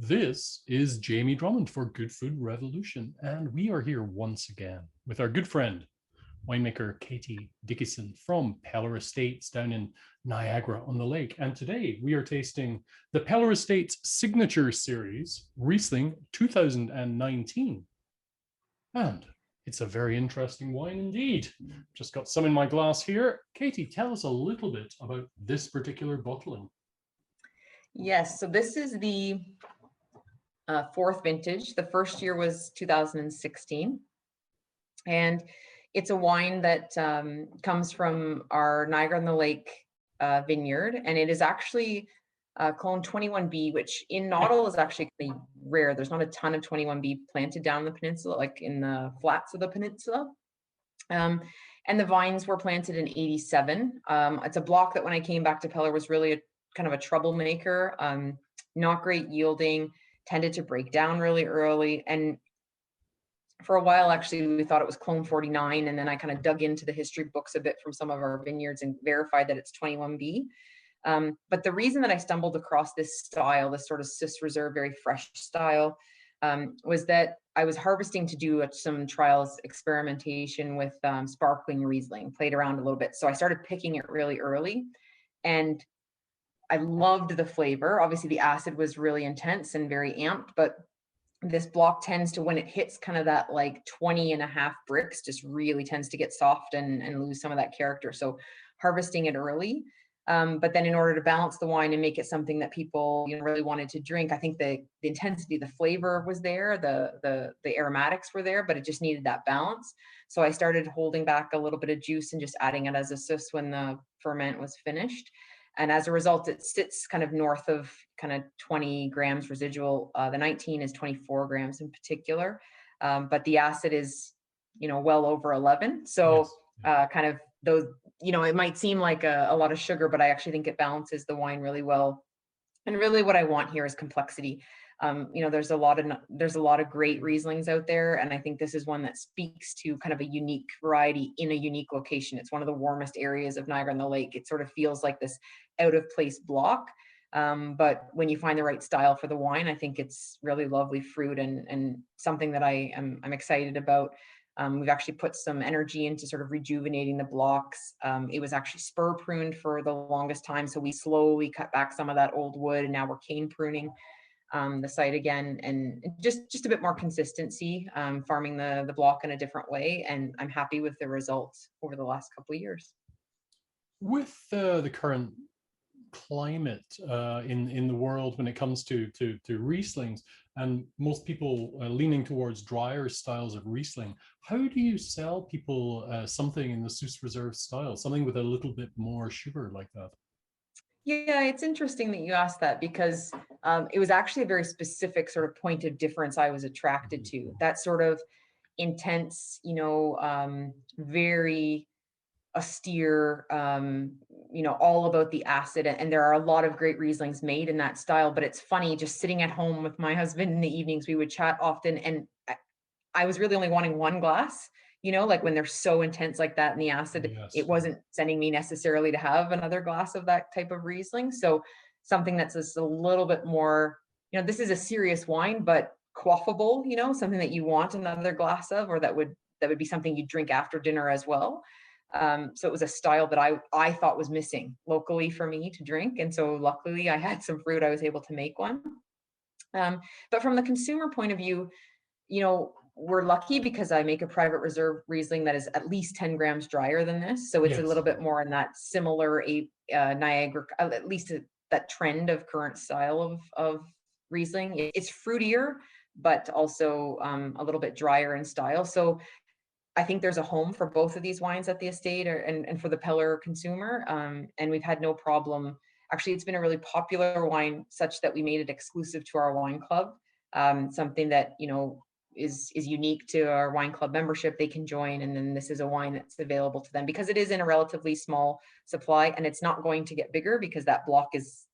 This is Jamie Drummond for Good Food Revolution, and we are here once again with our good friend, winemaker Katie Dickieson from Peller Estates down in Niagara-on-the-Lake. And today we are tasting the Peller Estates Signature Series Riesling 2019. And it's a very interesting wine indeed. Just got some in my glass here. Katie, tell us a little bit about this particular bottling. Yes, so this is the fourth vintage. The first year was 2016. And it's a wine that comes from our Niagara-on-the-Lake vineyard. And it is actually clone 21B, which in Noddle is actually rare. There's not a ton of 21B planted down the peninsula, like in the flats of the peninsula. And the vines were planted in 87. It's a block that when I came back to Peller was really kind of a troublemaker, not great yielding, tended to break down really early. And for a while, actually, we thought it was clone 49. And then I kind of dug into the history books a bit from some of our vineyards and verified that it's 21B. But the reason that I stumbled across this style, this sort of Swiss Reserve, very fresh style, was that I was harvesting to do some trials, experimentation with sparkling Riesling, played around a little bit. So I started picking it really early. And I loved the flavor. Obviously, the acid was really intense and very amped, but this block tends to, when it hits kind of that like 20.5 bricks, just really tends to get soft and lose some of that character. So harvesting it early. But then in order to balance the wine and make it something that people really wanted to drink, I think the intensity, the flavor was there, the aromatics were there, but it just needed that balance. So I started holding back a little bit of juice and just adding it as a Swiss when the ferment was finished. And as a result, it sits kind of north of kind of 20 grams residual. The 19 is 24 grams in particular, but the acid is, well over 11. So kind of those, it might seem like a lot of sugar, but I actually think it balances the wine really well. And really what I want here is complexity. There's a lot of great Rieslings out there. And I think this is one that speaks to kind of a unique variety in a unique location. It's one of the warmest areas of Niagara-on-the-Lake. It sort of feels like this out of place block. But when you find the right style for the wine, I think it's really lovely fruit and something that I'm excited about. We've actually put some energy into sort of rejuvenating the blocks. It was actually spur pruned for the longest time. So we slowly cut back some of that old wood, and now we're cane pruning the site again, and just a bit more consistency, farming the block in a different way. And I'm happy with the results over the last couple of years. With the current climate in the world when it comes to Rieslings, and most people leaning towards drier styles of Riesling, how do you sell people something in the Swiss Reserve style, something with a little bit more sugar like that? Yeah, it's interesting that you asked that, because it was actually a very specific sort of point of difference I was attracted to. That sort of intense, very austere, all about the acid. And there are a lot of great Rieslings made in that style. But it's funny, just sitting at home with my husband in the evenings, we would chat often. And I was really only wanting one glass, like when they're so intense like that in the acid, it wasn't sending me necessarily to have another glass of that type of Riesling. So something that's just a little bit more, this is a serious wine, but quaffable, something that you want another glass of, or that would be something you drink after dinner as well. So it was a style that I thought was missing locally for me to drink. And so luckily I had some fruit, I was able to make one. But from the consumer point of view, we're lucky because I make a private reserve Riesling that is at least 10 grams drier than this. So it's a little bit more in that similar Niagara, at least that trend of current style of Riesling. It's fruitier, but also a little bit drier in style. So I think there's a home for both of these wines at the estate and for the Peller consumer. And we've had no problem. Actually, it's been a really popular wine such that we made it exclusive to our wine club. Something that, is unique to our wine club membership. They can join. And then this is a wine that's available to them because it is in a relatively small supply, and it's not going to get bigger because that block is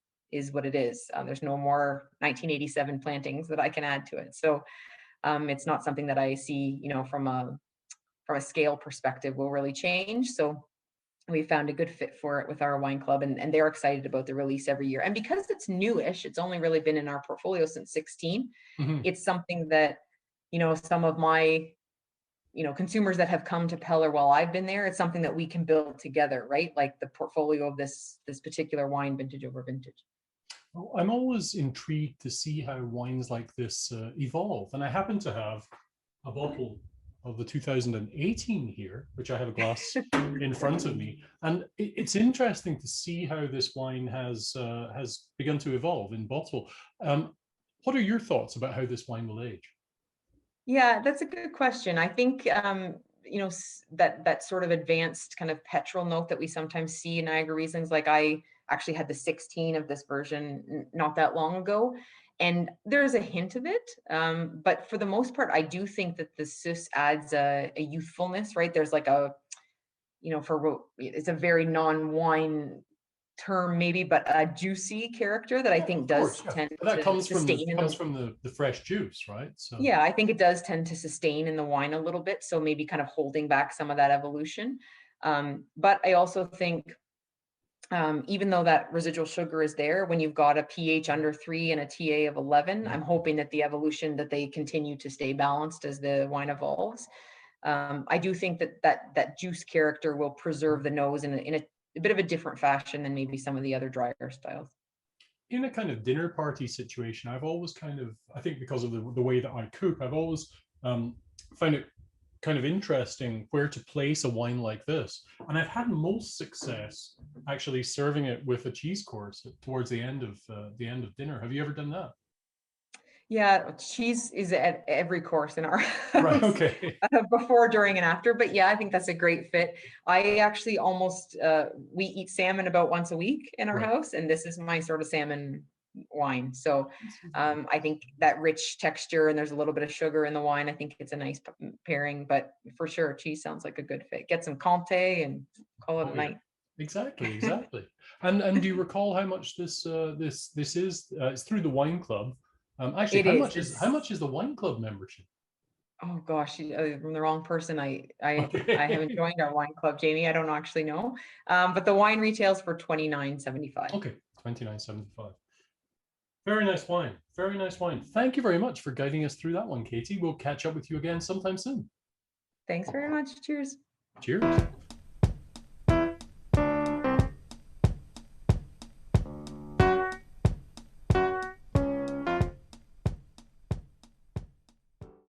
what it is. There's no more 1987 plantings that I can add to it. So it's not something that I see, from a scale perspective will really change. So we found a good fit for it with our wine club, and they're excited about the release every year. And because it's newish, it's only really been in our portfolio since 16. Mhm. It's something that, some of my, consumers that have come to Peller while I've been there, it's something that we can build together, right? Like the portfolio of this particular wine, vintage over vintage. Well, I'm always intrigued to see how wines like this evolve. And I happen to have a bottle of the 2018 here, which I have a glass in front of me. And it's interesting to see how this wine has begun to evolve in bottle. What are your thoughts about how this wine will age? Yeah, that's a good question. I think that sort of advanced kind of petrol note that we sometimes see in Niagara Rieslings. Like I actually had the 16 of this version not that long ago, and there's a hint of it. But for the most part, I do think that the Sus adds a youthfulness, right? There's like a, it's a very non-wine term maybe, but a juicy character that I Yeah, think of course, does yeah. tend But that to comes from the sustain in comes the. from the fresh juice, right? So Yeah, I think it does tend to sustain in the wine a little bit, so maybe kind of holding back some of that evolution. But I also think, even though that residual sugar is there, when you've got a pH under 3 and a TA of 11, I'm hoping that the evolution, that they continue to stay balanced as the wine evolves. I do think that juice character will preserve the nose in a bit of a different fashion than maybe some of the other drier styles. in a kind of dinner party situation, I've always I think because of the way that I cook, I've always found it kind of interesting where to place a wine like this. And I've had most success actually serving it with a cheese course towards the end of dinner. Have you ever done that? Yeah, cheese is at every course in our Right. house, Okay. before, during, and after. But yeah, I think that's a great fit. I actually almost we eat salmon about once a week in our Right. house, and this is my sort of salmon wine. So I think that rich texture, and there's a little bit of sugar in the wine. I think it's a nice pairing. But for sure, cheese sounds like a good fit. Get some Comté and call it Oh a yeah. night. Exactly, exactly. And do you recall how much this is? It's through the wine club. Actually, It is. how It's much is the wine club membership? Oh gosh, I'm the wrong person. I haven't Okay. joined our wine club, Jamie. I don't actually know. But the wine retails for 29.75. Okay, 29.75. Very nice wine. Very nice wine. Thank you very much for guiding us through that one, Katie. We'll catch up with you again sometime soon. Thanks very much. Cheers. Cheers.